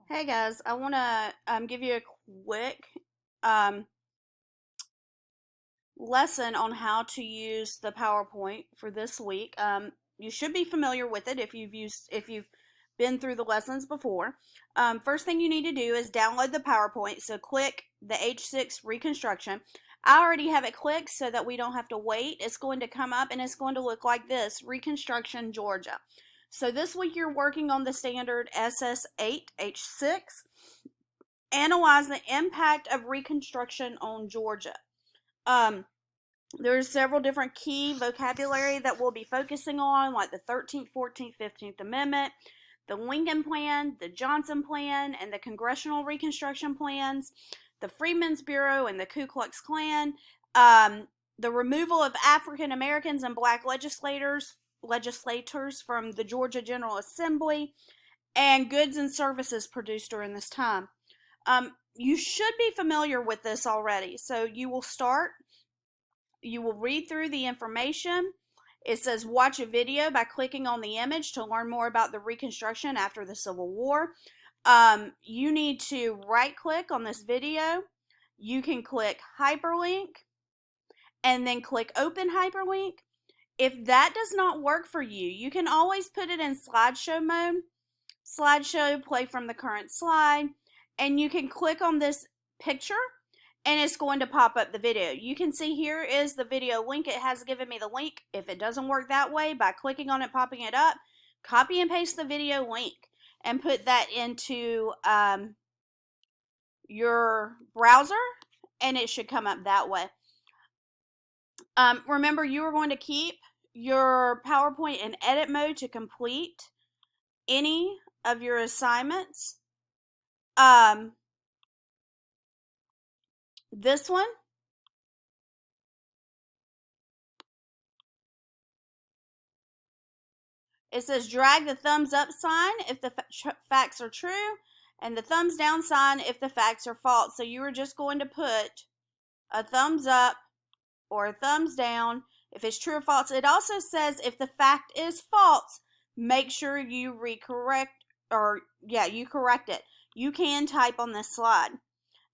Hey guys, I want to give you a quick um, lesson on how to use the PowerPoint for this week. You should be familiar with it if you've been through the lessons before. First thing you need to do is download the PowerPoint. So click the H6 Reconstruction. I already have it clicked so that we don't have to wait. It's going to come up and it's going to look like this: Reconstruction Georgia. So this week you're working on the standard SS8 H6. Analyze the impact of Reconstruction on Georgia. Um, there's several different key vocabulary that we'll be focusing on, like the 13th, 14th, 15th Amendment, the Lincoln Plan, the Johnson Plan, and the Congressional Reconstruction Plans, the Freedmen's Bureau and the Ku Klux Klan, the removal of African Americans and black legislators from the Georgia General Assembly, and goods and services produced during this time. You should be familiar with this already. So you will read through the information. It says watch a video by clicking on the image to learn more about the Reconstruction after the Civil War. You need to right click on this video. You can click hyperlink and then click open hyperlink. If that does not work for you, you can always put it in slideshow mode. Slideshow, play from the current slide, and you can click on this picture and it's going to pop up the video. You can see here is the video link. It has given me the link. If it doesn't work that way, by clicking on it, popping it up, copy and paste the video link and put that into your browser and it should come up that way. Remember, you are going to keep your PowerPoint in edit mode to complete any of your assignments. This one, it says drag the thumbs up sign if the facts are true and the thumbs down sign if the facts are false. So you are just going to put a thumbs up or a thumbs down if it's true or false. It also says if the fact is false, make sure you correct it. You can type on this slide.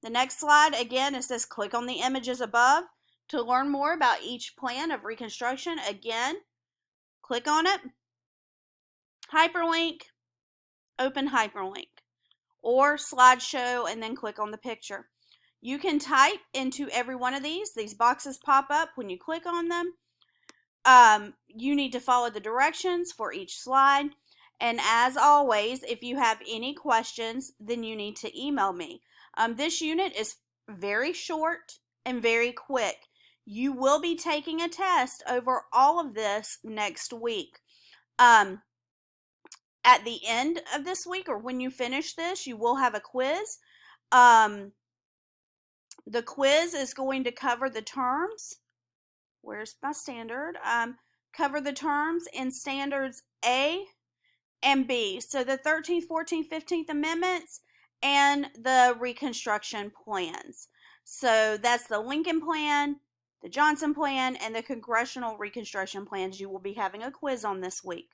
The next slide, again, it says click on the images above to learn more about each plan of Reconstruction. Again, click on it, hyperlink, open hyperlink, or slideshow, and then click on the picture. You can type into every one of these. These boxes pop up when you click on them. You need to follow the directions for each slide. And as always, if you have any questions, then you need to email me. This unit is very short and very quick. You will be taking a test over all of this next week. At the end of this week, or when you finish this, you will have a quiz. The quiz is going to cover the terms. Where's my standard? Cover the terms in standards A and B. So the 13th, 14th, 15th Amendments and the Reconstruction plans. So that's the Lincoln Plan, the Johnson Plan, and the Congressional Reconstruction plans you will be having a quiz on this week.